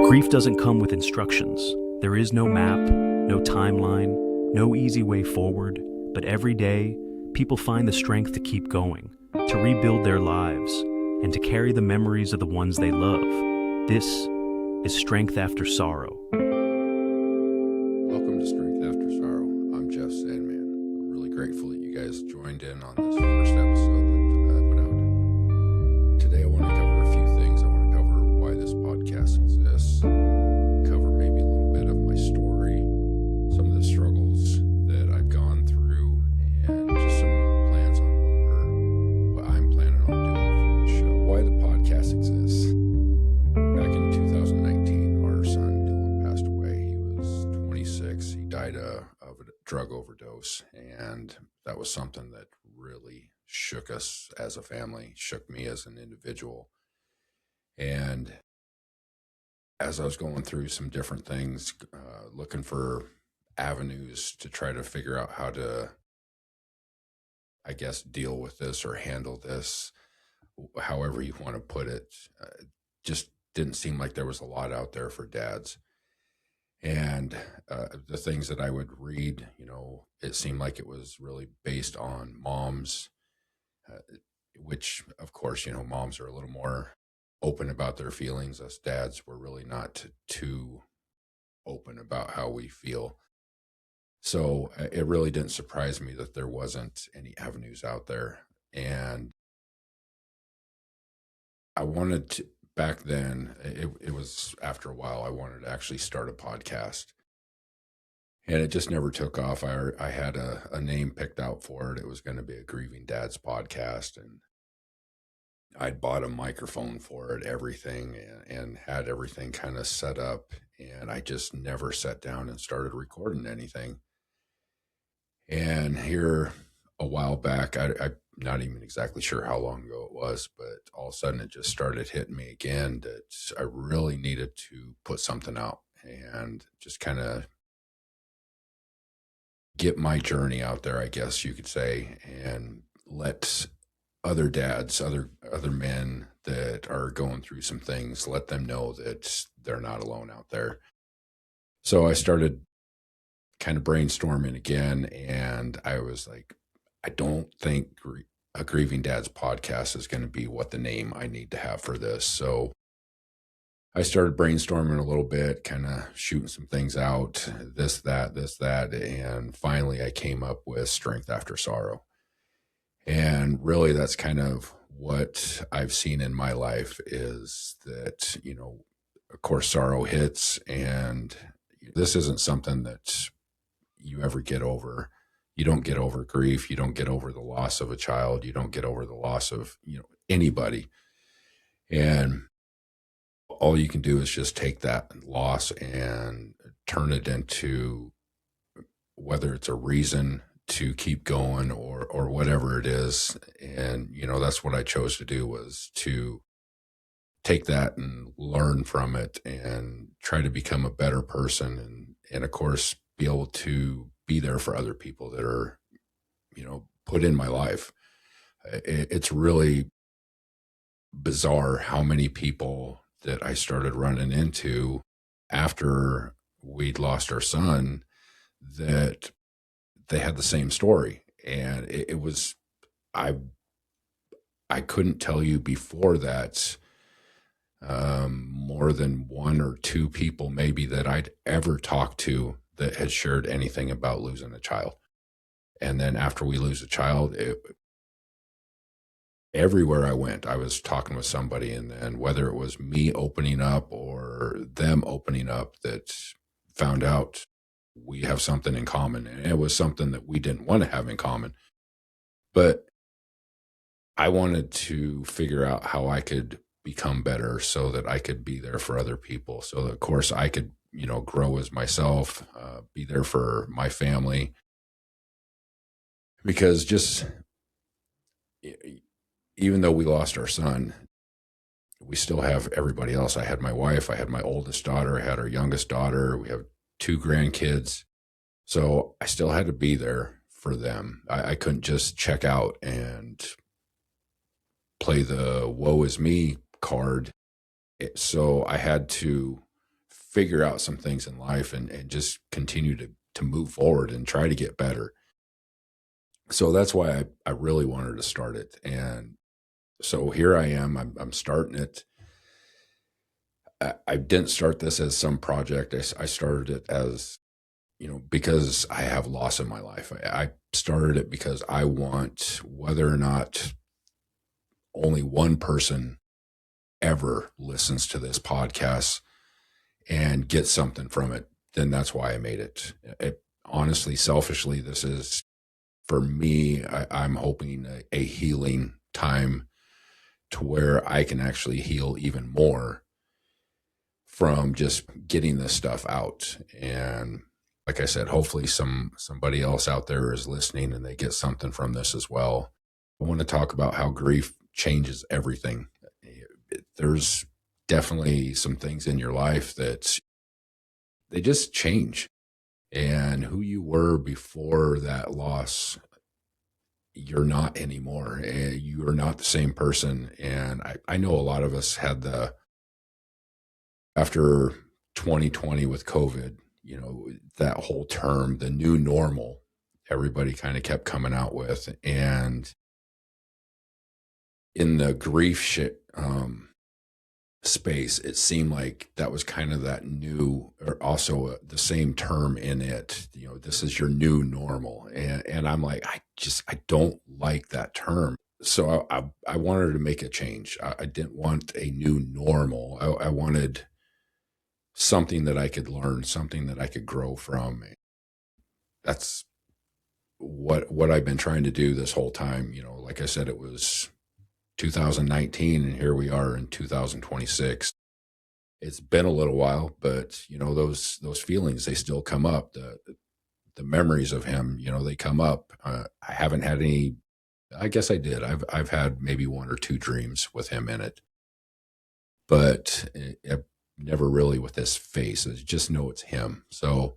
Grief doesn't come with instructions. There is no map, no timeline, no easy way forward, but every day, people find the strength to keep going, to rebuild their lives, and to carry the memories of the ones they love. This is Strength After Sorrow. Welcome to Strength After Sorrow. I'm Jeff Sandman. I'm really grateful that you guys joined in on this first episode that I put out. Today I want to cover a few things. I want to cover why this podcast exists, cover maybe a little bit of my story, some of the struggles that I've gone through, and just some plans on what I'm planning on doing for the show. Why the podcast exists. Back in 2019, our son Dylan passed away. He was 26. He died of a drug overdose, and that was something that really shook us as a family, shook me as an individual. And as I was going through some different things, looking for avenues to try to figure out how to, I guess, deal with this or handle this, however you want to put it, just didn't seem like there was a lot out there for dads. And the things that I would read, it seemed like it was really based on moms, which, of course, moms are a little more open about their feelings. Us dads were really not too open about how we feel. So it really didn't surprise me that there wasn't any avenues out there. And I wanted to, back then, it was after a while, I wanted to actually start a podcast. And it just never took off. I had a name picked out for it. It was going to be a Grieving Dads podcast. And I'd bought a microphone for it, everything, and had everything kind of set up. And I just never sat down and started recording anything. And here a while back, I'm not even exactly sure how long ago it was, but all of a sudden it just started hitting me again that I really needed to put something out and just kind of get my journey out there, I guess you could say, and let other dads, other men that are going through some things, let them know that they're not alone out there. So I started kind of brainstorming again, and I was like, I don't think a Grieving Dads podcast is going to be what the name I need to have for this. So I started brainstorming a little bit, kind of shooting some things out, this, that. And finally I came up with Strength After Sorrow. And really that's kind of what I've seen in my life is that, of course, sorrow hits, and this isn't something that you ever get over. You don't get over grief. You don't get over the loss of a child. You don't get over the loss of, anybody. And all you can do is just take that loss and turn it into, whether it's a reason to keep going or whatever it is. And, that's what I chose to do, was to take that and learn from it and try to become a better person. And of course, be able to be there for other people that are, put in my life. It's really bizarre how many people that I started running into after we'd lost our son, that they had the same story. And it was, I couldn't tell you before that, more than one or two people maybe that I'd ever talked to that had shared anything about losing a child. And then after we lose a child, everywhere I went, I was talking with somebody, and then whether it was me opening up or them opening up, that found out we have something in common. And it was something that we didn't want to have in common. But I wanted to figure out how I could become better so that I could be there for other people. So that, of course, I could, grow as myself, be there for my family. Because just, even though we lost our son, we still have everybody else. I had my wife, I had my oldest daughter, I had our youngest daughter, we have 2 grandkids. So I still had to be there for them. I couldn't just check out and play the woe is me card. So I had to figure out some things in life and just continue to move forward and try to get better. So that's why I really wanted to start it. And so here I am. I'm starting it. I didn't start this as some project. I started it as, because I have loss in my life. I started it because I want, whether or not only one person ever listens to this podcast and gets something from it, then that's why I made it. Honestly, selfishly, this is for me. I'm hoping a healing time to where I can actually heal even more from just getting this stuff out. And like I said, hopefully somebody else out there is listening and they get something from this as well. I want to talk about how grief changes everything. There's definitely some things in your life that they just change. And who you were before that loss, you're not anymore. And you are not the same person. And I know a lot of us had after 2020 with COVID, that whole term, the new normal, everybody kind of kept coming out with. And in the grief space, it seemed like that was kind of that new, or also the same term in it. This is your new normal, and I'm like, I don't like that term. So I wanted to make a change. I didn't want a new normal. I wanted something that I could learn, something that I could grow from. That's what I've been trying to do this whole time. Like I said, it was 2019 and here we are in 2026. It's been a little while, but those feelings, they still come up. The memories of him, they come up. I haven't had any. I guess I did. I've had maybe one or two dreams with him in it, but never really with this face. I just know it's him. So,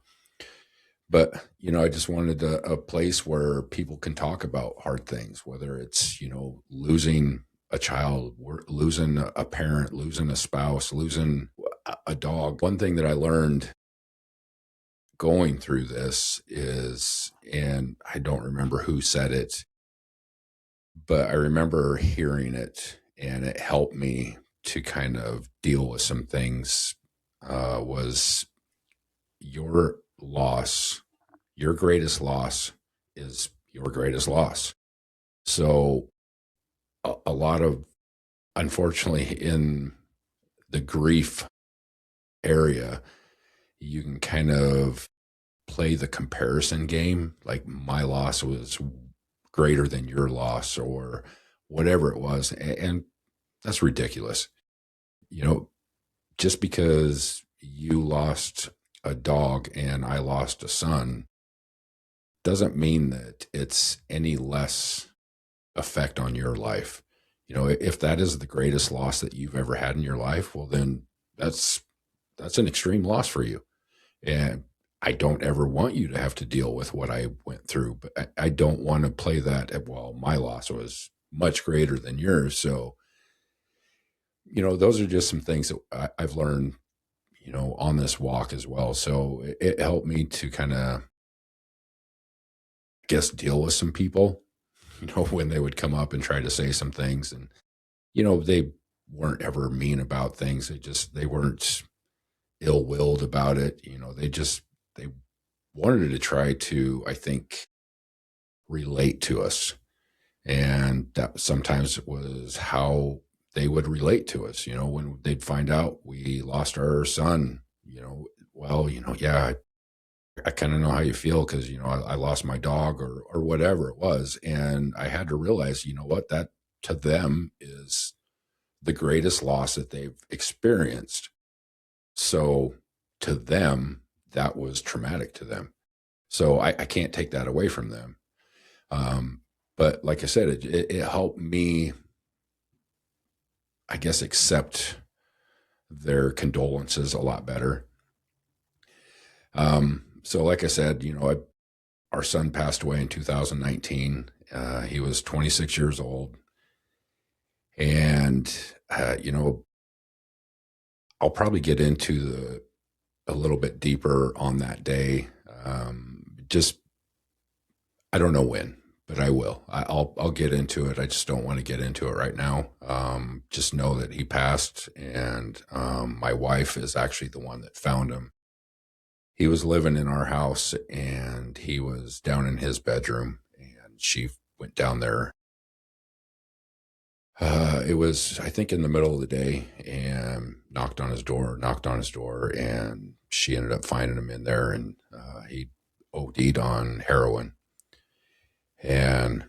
but I just wanted a place where people can talk about hard things, whether it's losing a child, losing a parent, losing a spouse, losing a dog. One thing that I learned going through this is, and I don't remember who said it, but I remember hearing it, and it helped me to kind of deal with some things. Was your loss, your greatest loss is your greatest loss. So a lot of, unfortunately, in the grief area, you can kind of play the comparison game. Like, my loss was greater than your loss, or whatever it was. And that's ridiculous. Just because you lost a dog and I lost a son doesn't mean that it's any less effect on your life. If that is the greatest loss that you've ever had in your life, well, then that's an extreme loss for you. And I don't ever want you to have to deal with what I went through, but I don't want to play that. Well, my loss was much greater than yours. So, those are just some things that I've learned, on this walk as well. So it helped me to kind of, guess, deal with some people, when they would come up and try to say some things. And, they weren't ever mean about things. They weren't ill-willed about it. They wanted to try to, I think, relate to us. And that sometimes was how they would relate to us, when they'd find out we lost our son, well, yeah, I kind of know how you feel because, I lost my dog, or whatever it was. And I had to realize, what, that to them is the greatest loss that they've experienced. So to them, that was traumatic to them. So I can't take that away from them. But like I said, it helped me, I guess, accept their condolences a lot better. So like I said, our son passed away in 2019. He was 26 years old. And, I'll probably get into a little bit deeper on that day. Just I don't know when, but I will. I'll get into it. I just don't want to get into it right now. Just know that he passed, and my wife is actually the one that found him. He was living in our house, and he was down in his bedroom, and she went down there. It was, I think, in the middle of the day, and knocked on his door, and she ended up finding him in there, and he OD'd on heroin. And,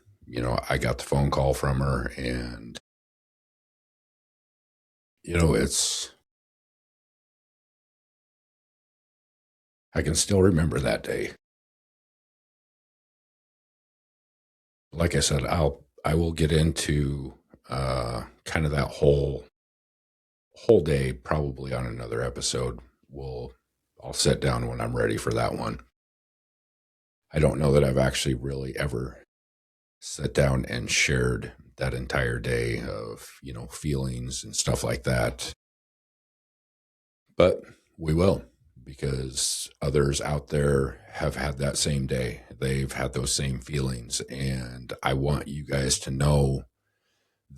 I got the phone call from her, and, I can still remember that day. Like I said, I will get into kind of that whole day probably on another episode. I'll sit down when I'm ready for that one. I don't know that I've actually really ever sat down and shared that entire day of, feelings and stuff like that. But we will, because others out there have had that same day. They've had those same feelings. And I want you guys to know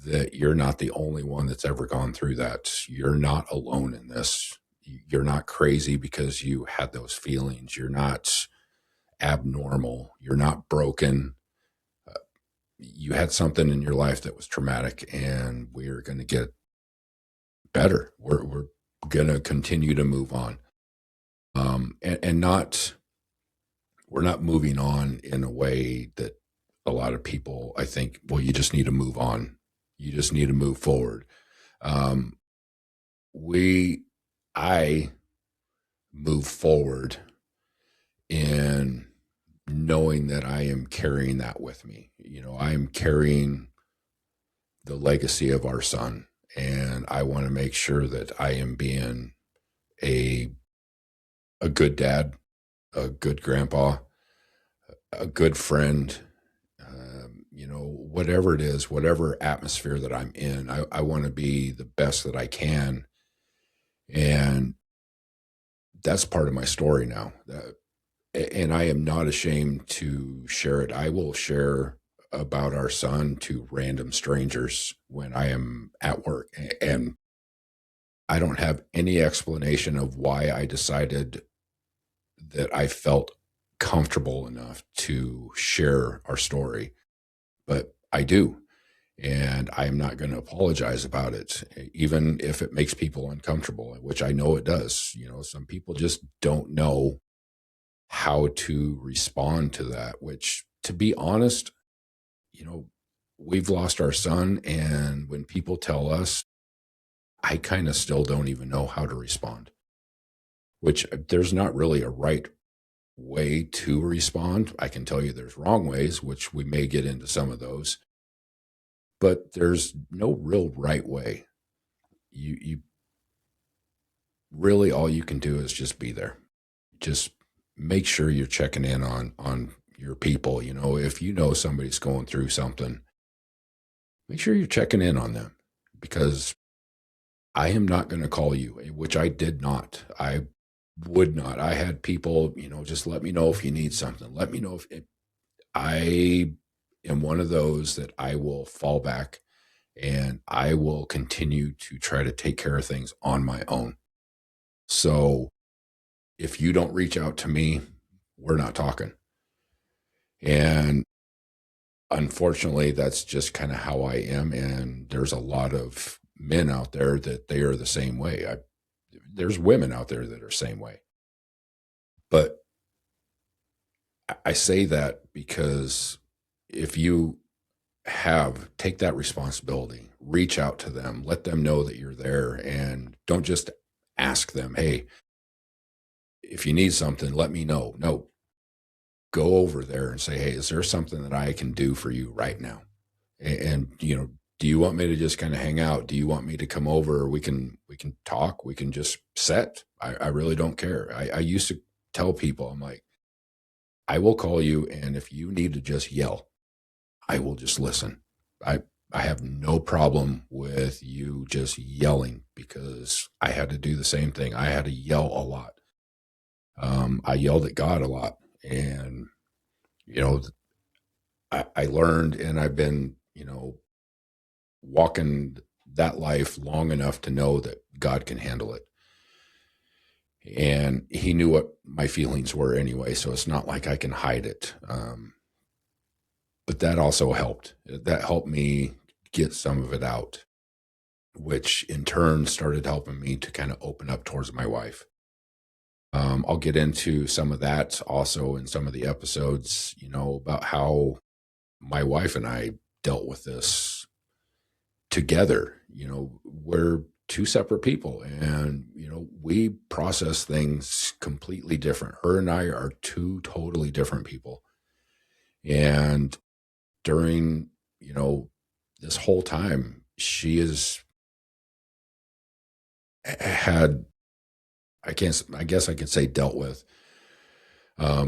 that you're not the only one that's ever gone through that. You're not alone in this. You're not crazy because you had those feelings. You're not abnormal. You're not broken. You had something in your life that was traumatic, and we're going to get better. We're going to continue to move on. And not, we're not moving on in a way that a lot of people, I think, well, you just need to move on. You just need to move forward. Um, I move forward in knowing that I am carrying that with me. I am carrying the legacy of our son, and I want to make sure that I am being a a good dad, a good grandpa, a good friend. Whatever it is, whatever atmosphere that I'm in, I want to be the best that I can, and that's part of my story now. And I am not ashamed to share it. I will share about our son to random strangers when I am at work. And I don't have any explanation of why I decided that I felt comfortable enough to share our story, but I do. And I am not going to apologize about it, even if it makes people uncomfortable, which I know it does. Some people just don't know how to respond to that, which, to be honest, you know, we've lost our son. And when people tell us, I kind of still don't even know how to respond, which there's not really a right way to respond. I can tell you there's wrong ways, which we may get into some of those, but there's no real right way. You really, all you can do is just be there. Just make sure you're checking in on your people. If you know somebody's going through something, make sure you're checking in on them, because I am not going to call you, which I did not. I would not. I had people, just let me know if you need something. Let me know if I am one of those that I will fall back, and I will continue to try to take care of things on my own. So if you don't reach out to me, we're not talking. And unfortunately, that's just kind of how I am. And there's a lot of men out there that they are the same way. There's women out there that are the same way. But I say that because if you take that responsibility, reach out to them, let them know that you're there, and don't just ask them, hey, if you need something, let me know. No, go over there and say, hey, is there something that I can do for you right now? And do you want me to just kind of hang out? Do you want me to come over? We can talk. We can just set. I really don't care. I used to tell people, I'm like, I will call you, and if you need to just yell, I will just listen. I have no problem with you just yelling, because I had to do the same thing. I had to yell a lot. I yelled at God a lot, and you know, I learned, and I've been, walking that life long enough to know that God can handle it. And He knew what my feelings were anyway, so it's not like I can hide it. But that also helped. That helped me get some of it out, which in turn started helping me to kind of open up towards my wife. I'll get into some of that also in some of the episodes, about how my wife and I dealt with this together. We're two separate people, and, we process things completely different. Her and I are two totally different people. And during, this whole time, she has had, I guess I could say, dealt with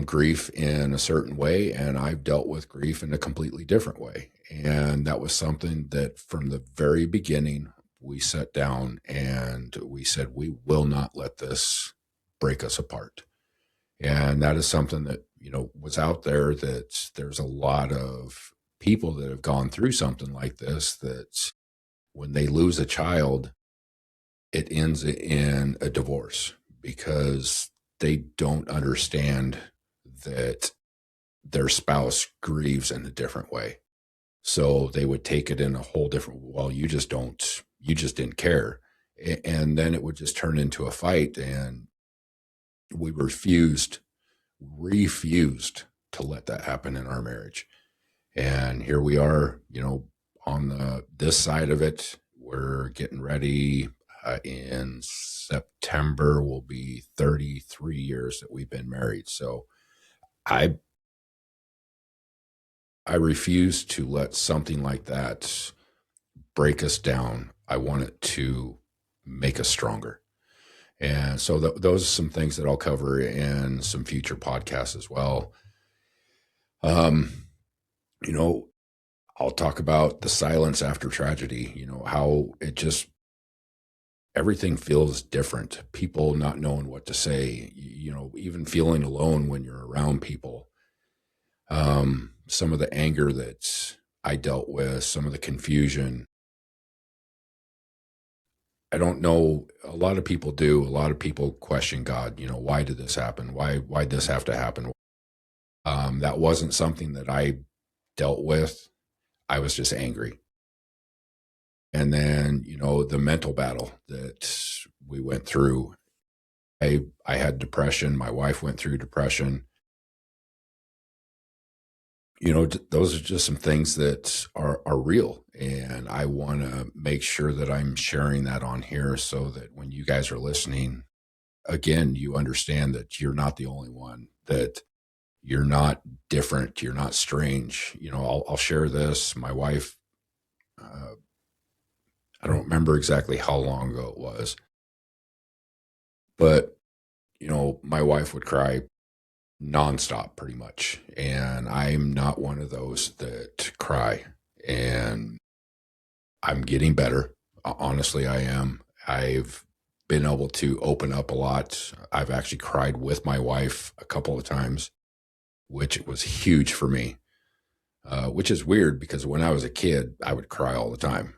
grief in a certain way, and I've dealt with grief in a completely different way. And that was something that from the very beginning, we sat down and we said, we will not let this break us apart. And that is something that, was out there, that there's a lot of people that have gone through something like this, that when they lose a child, it ends in a divorce because they don't understand that their spouse grieves in a different way. So they would take it in a whole different, well, you just didn't care. And then it would just turn into a fight. And we refused to let that happen in our marriage. And here we are, on this side of it. We're getting ready. In September will be 33 years that we've been married. So I I refuse to let something like that break us down. I want it to make us stronger. And so those are some things that I'll cover in some future podcasts as well. Um, you know, I'll talk about the silence after tragedy, how it just everything feels different. People not knowing what to say, even feeling alone when you're around people. Some of the anger that I dealt with, some of the confusion. I don't know. A lot of people do. A lot of people question God. Why did this happen? Why this have to happen? That wasn't something that I dealt with. I was just angry. And then, the mental battle that we went through. I had depression. My wife went through depression. Those are just some things that are real. And I want to make sure that I'm sharing that on here so that when you guys are listening, again, you understand that you're not the only one, that you're not different, you're not strange. I'll share this. My wife, uh, I don't remember exactly how long ago it was, but, my wife would cry nonstop pretty much. And I'm not one of those that cry. And I'm getting better. Honestly, I am. I've been able to open up a lot. I've actually cried with my wife a couple of times, which was huge for me, which is weird because when I was a kid, I would cry all the time.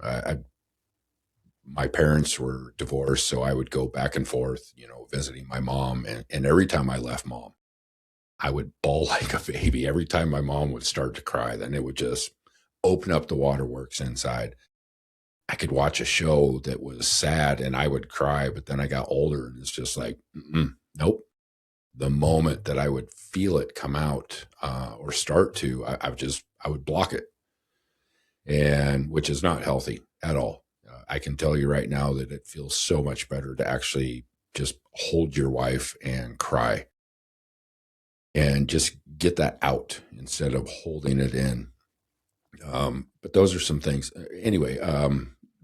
My parents were divorced, so I would go back and forth, visiting my mom. And every time I left mom, I would bawl like a baby. Every time my mom would start to cry, then it would just open up the waterworks inside. I could watch a show that was sad and I would cry, but then I got older and it's just like, nope. The moment that I would feel it come out or start to, I would block it, and which is not healthy at all. I can tell you right now that it feels so much better to actually just hold your wife and cry and just get that out instead of holding it in. But those are some things. Anyway,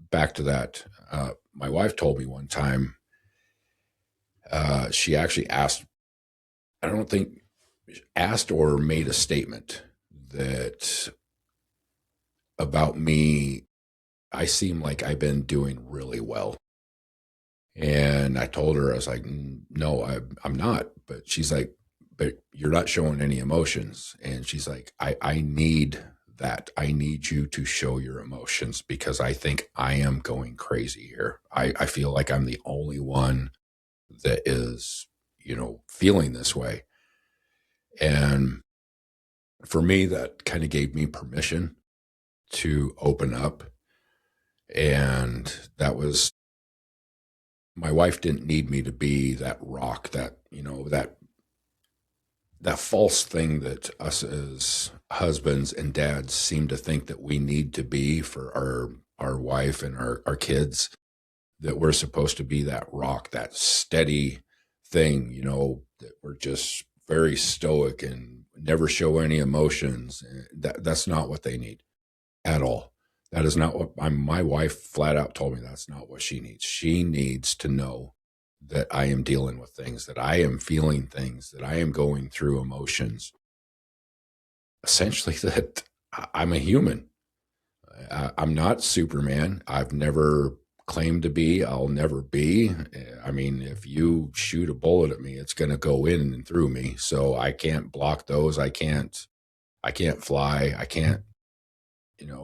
back to that. My wife told me one time, she actually asked, I don't think asked or made a statement that about me, I seem like I've been doing really well. And I told her, I was like, No, I'm not. But she's like, but you're not showing any emotions. And she's like, I need that. I need you to show your emotions because I think I am going crazy here. I feel like I'm the only one that is, feeling this way. And for me, that kind of gave me permission to open up. And that was, my wife didn't need me to be that rock, that false thing that us as husbands and dads seem to think that we need to be for our wife and our kids, that we're supposed to be that rock, that steady thing, that we're just very stoic and never show any emotions. That's not what they need at all. That is not what my wife flat out told me. That's not what she needs. She needs to know that I am dealing with things, that I am feeling things, that I am going through emotions. Essentially, that I'm a human. I'm not Superman. I've never claimed to be. I'll never be. I mean, if you shoot a bullet at me, it's going to go in and through me. So I can't block those. I can't fly. I can't,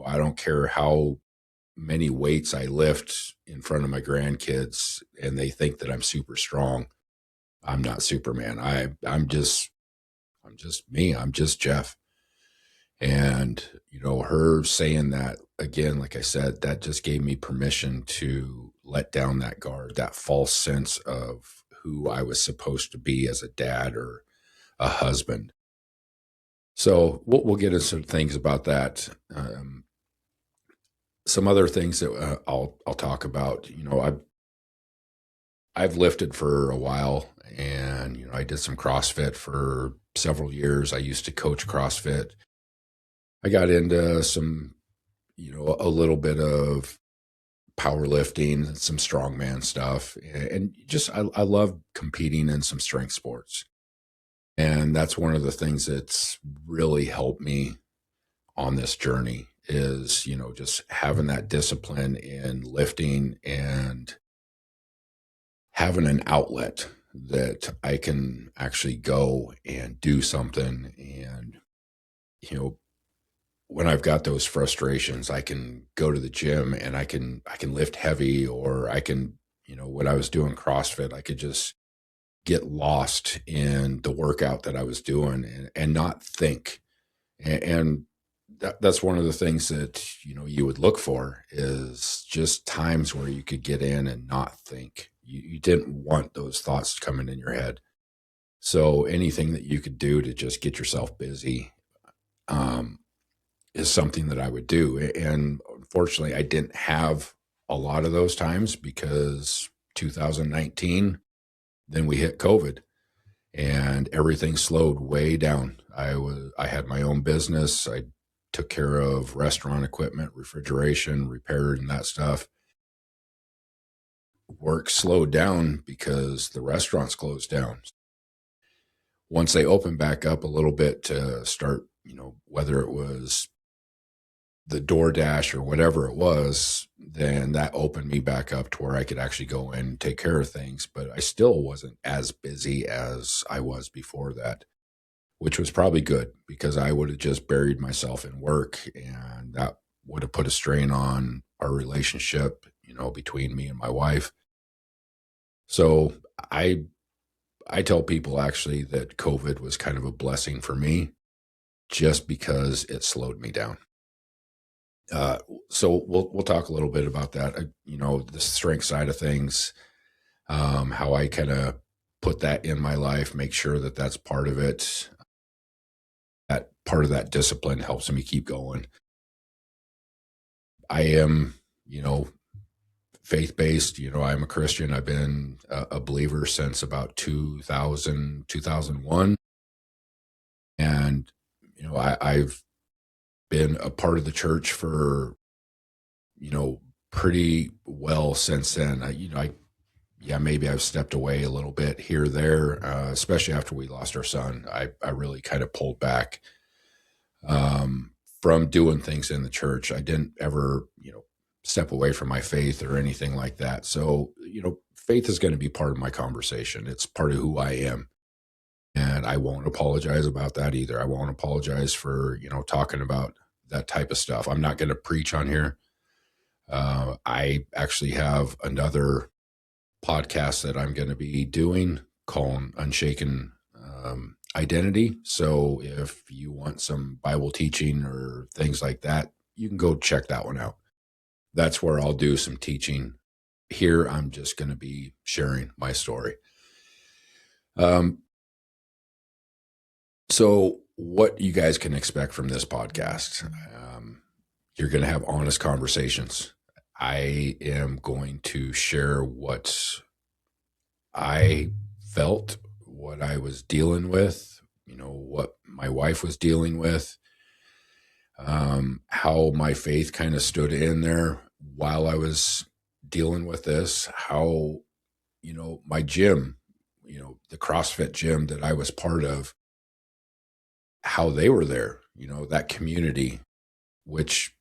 I don't care how many weights I lift in front of my grandkids and they think that I'm super strong. I'm not Superman. I'm just me. I'm just Jeff. And, her saying that again, like I said, that just gave me permission to let down that guard, that false sense of who I was supposed to be as a dad or a husband. So we'll get into some things about that. Some other things that I'll talk about. I've lifted for a while, and I did some CrossFit for several years. I used to coach CrossFit. I got into some, a little bit of powerlifting, some strongman stuff, and just I love competing in some strength sports. And that's one of the things that's really helped me on this journey is, just having that discipline in lifting and having an outlet that I can actually go and do something. And, when I've got those frustrations, I can go to the gym and I can lift heavy, or I can, when I was doing CrossFit, I could just get lost in the workout that I was doing and not think. And that's one of the things that, you would look for is just times where you could get in and not think. You didn't want those thoughts coming in your head. So anything that you could do to just get yourself busy, is something that I would do. And unfortunately, I didn't have a lot of those times because 2019, then we hit COVID and everything slowed way down. I had my own business. I took care of restaurant equipment, refrigeration, repair, and that stuff. Work slowed down because the restaurants closed down. Once they opened back up a little bit to start, whether it was the DoorDash or whatever it was, then that opened me back up to where I could actually go in and take care of things. But I still wasn't as busy as I was before that, which was probably good because I would have just buried myself in work and that would have put a strain on our relationship, between me and my wife. So I tell people actually that COVID was kind of a blessing for me just because it slowed me down. Uh, so we'll talk a little bit about that. The strength side of things, how I kind of put that in my life, make sure that that's part of it. That part of that discipline helps me keep going. I am, faith based. I'm a Christian. I've been a believer since about 2001, and I've been a part of the church for pretty well since then. Yeah, maybe I've stepped away a little bit here or there, especially after we lost our son. I really kind of pulled back from doing things in the church. I didn't ever, step away from my faith or anything like that. So, faith is going to be part of my conversation. It's part of who I am. And I won't apologize about that either. I won't apologize for, talking about that type of stuff. I'm not going to preach on here. I actually have another podcast that I'm going to be doing called Unshaken Identity. So if you want some Bible teaching or things like that, you can go check that one out. That's where I'll do some teaching. Here, I'm just going to be sharing my story. So what you guys can expect from this podcast, you're going to have honest conversations. I am going to share what I felt, what I was dealing with, what my wife was dealing with, how my faith kind of stood in there while I was dealing with this, how, my gym, the CrossFit gym that I was part of, how they were there, that community, which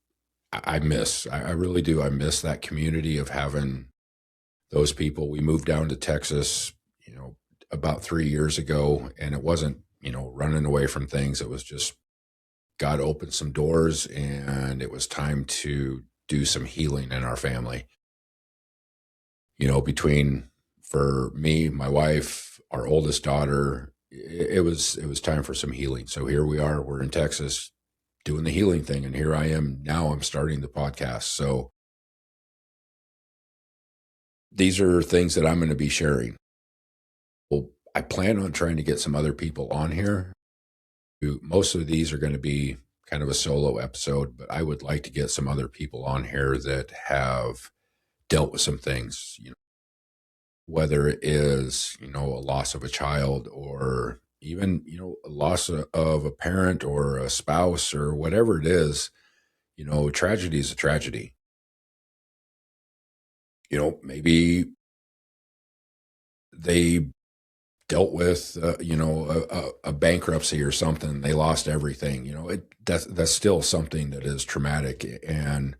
I miss. I really do. I miss that community of having those people. We moved down to Texas, about 3 years ago, and it wasn't, running away from things. It was just God opened some doors, and it was time to do some healing in our family. For me, my wife, our oldest daughter, it was time for some healing. So here we are. We're in Texas doing the healing thing, and here I am now. I'm starting the podcast. So these are things that I'm going to be sharing. Well, I plan on trying to get some other people on here. Most of these are going to be kind of a solo episode, but I would like to get some other people on here that have dealt with some things, whether it is, a loss of a child, or even, a loss of a parent or a spouse, or whatever it is. Tragedy is a tragedy. Maybe they dealt with, a bankruptcy or something. They lost everything. That's still something that is traumatic. And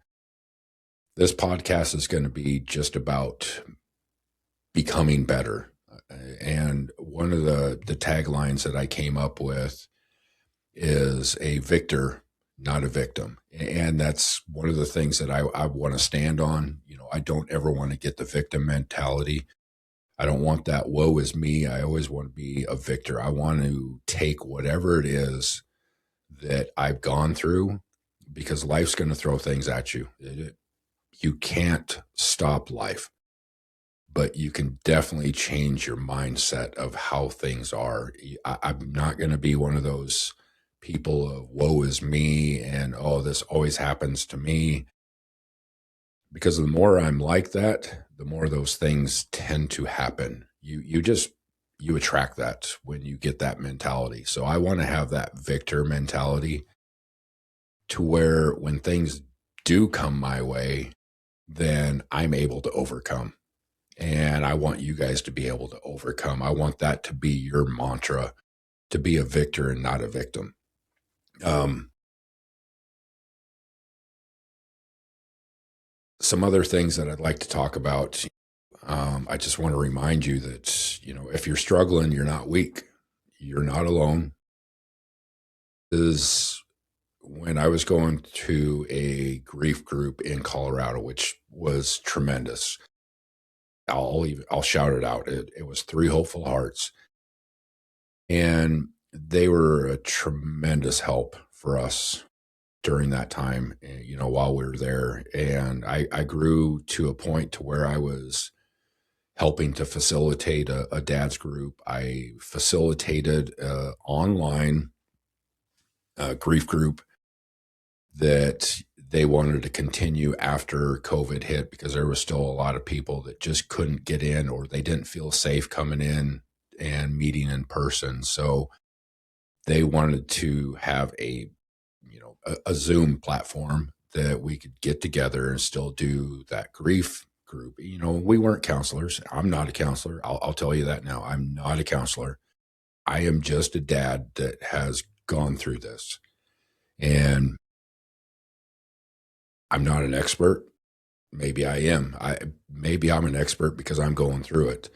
this podcast is going to be just about becoming better. And one of the taglines that I came up with is a victor, not a victim. And that's one of the things that I want to stand on. I don't ever want to get the victim mentality. I don't want that woe is me. I always want to be a victor. I want to take whatever it is that I've gone through, because life's going to throw things at you. You can't stop life, but you can definitely change your mindset of how things are. I'm not going to be one of those people of woe is me and, oh, this always happens to me. Because the more I'm like that, the more those things tend to happen. You attract that when you get that mentality. So I want to have that victor mentality, to where when things do come my way, then I'm able to overcome. And I want you guys to be able to overcome. I want that to be your mantra, to be a victor and not a victim. Some other things that I'd like to talk about. I just want to remind you that, if you're struggling, you're not weak. You're not alone. Is when I was going to a grief group in Colorado, which was tremendous. I'll shout it out. It was Three Hopeful Hearts. And they were a tremendous help for us during that time, while we were there. And I grew to a point to where I was helping to facilitate a dad's group. I facilitated an online grief group that they wanted to continue after COVID hit, because there was still a lot of people that just couldn't get in, or they didn't feel safe coming in and meeting in person. So they wanted to have a Zoom platform that we could get together and still do that grief group. We weren't counselors. I'm not a counselor. I'll tell you that now. I'm not a counselor. I am just a dad that has gone through this. And I'm not an expert. Maybe I am. maybe I'm an expert because I'm going through it.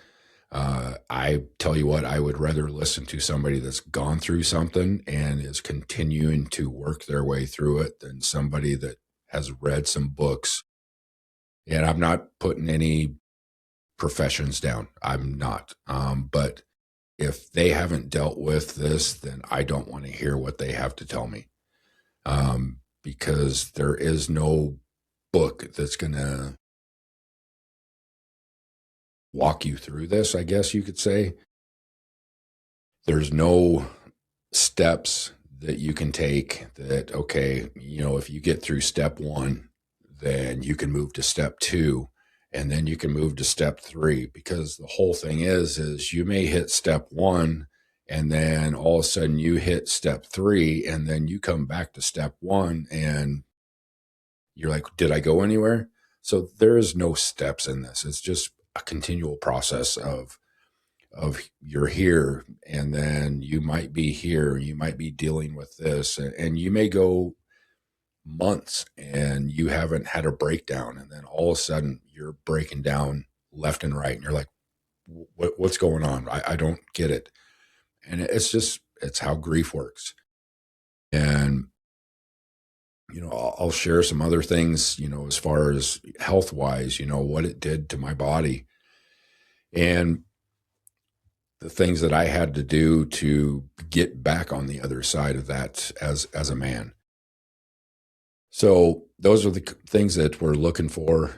I tell you what, I would rather listen to somebody that's gone through something and is continuing to work their way through it than somebody that has read some books. And I'm not putting any professions down. I'm not. But if they haven't dealt with this, then I don't want to hear what they have to tell me. Because there is no book that's going to walk you through this, I guess you could say. There's no steps that you can take that, okay, if you get through step 1, then you can move to step 2, and then you can move to step 3, because the whole thing is you may hit step 1 and then all of a sudden you hit step 3 and then you come back to step 1 and you're like, did I go anywhere? So there is no steps in this. It's just a continual process of you're here and then you might be here, you might be dealing with this, and you may go months and you haven't had a breakdown, and then all of a sudden you're breaking down left and right and you're like, what's going on? I don't get it. And it's how grief works. And I'll share some other things, as far as health wise, what it did to my body and the things that I had to do to get back on the other side of that as a man. So those are the things that we're looking for.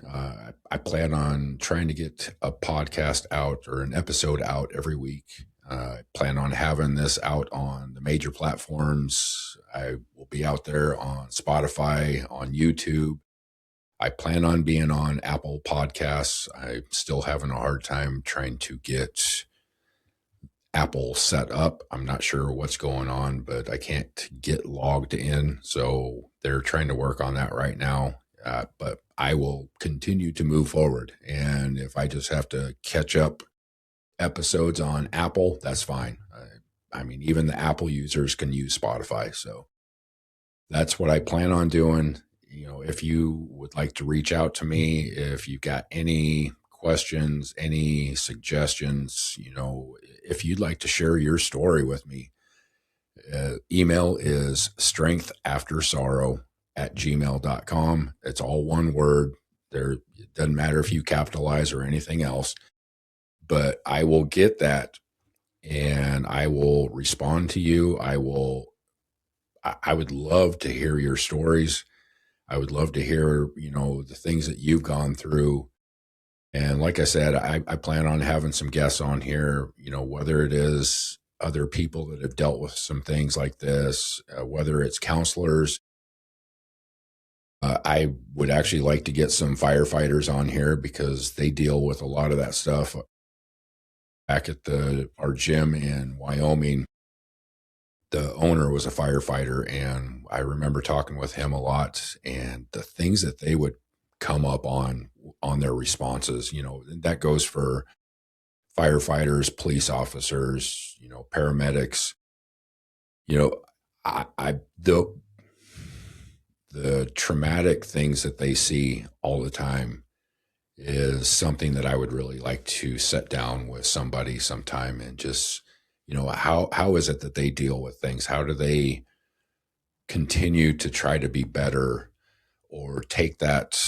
I plan on trying to get a podcast out or an episode out every week. I plan on having this out on the major platforms. I will be out there on Spotify, on YouTube. I plan on being on Apple Podcasts. I'm still having a hard time trying to get Apple set up. I'm not sure what's going on, but I can't get logged in. So they're trying to work on that right now. But I will continue to move forward. And if I just have to catch up episodes on Apple, that's fine. I mean, even the Apple users can use Spotify. So that's what I plan on doing. If you would like to reach out to me, if you got any questions, any suggestions, if you'd like to share your story with me, email is strengthaftersorrow@gmail.com. It's all one word. It doesn't matter if you capitalize or anything else, but I will get that and I will respond to you. I would love to hear your stories. I would love to hear, the things that you've gone through. And like I said, I plan on having some guests on here, whether it is other people that have dealt with some things like this, whether it's counselors. I would actually like to get some firefighters on here because they deal with a lot of that stuff. Back at our gym in Wyoming, the owner was a firefighter, and I remember talking with him a lot, and the things that they would come up on their responses, and that goes for firefighters, police officers, paramedics. The traumatic things that they see all the time is something that I would really like to sit down with somebody sometime and just, how is it that they deal with things? How do they continue to try to be better or take that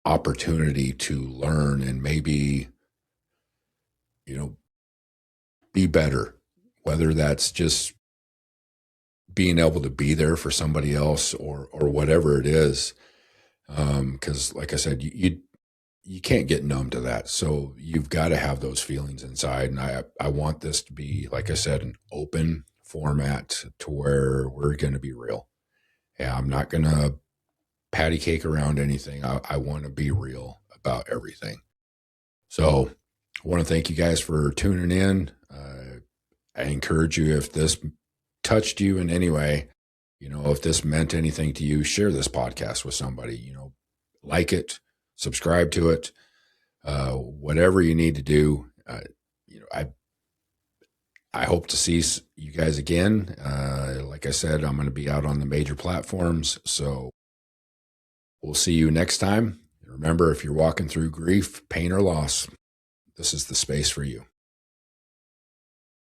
opportunity to learn and maybe, be better, whether that's just being able to be there for somebody else or whatever it is. Because like I said, you can't get numb to that. So you've got to have those feelings inside. And I want this to be, like I said, an open format to where we're going to be real. Yeah, I'm not going to patty cake around anything. I want to be real about everything. So I want to thank you guys for tuning in. I encourage you, if this touched you in any way, if this meant anything to you, share this podcast with somebody, like it, subscribe to it, whatever you need to do. I hope to see you guys again. Like I said, I'm going to be out on the major platforms. So we'll see you next time. Remember, if you're walking through grief, pain, or loss, this is the space for you.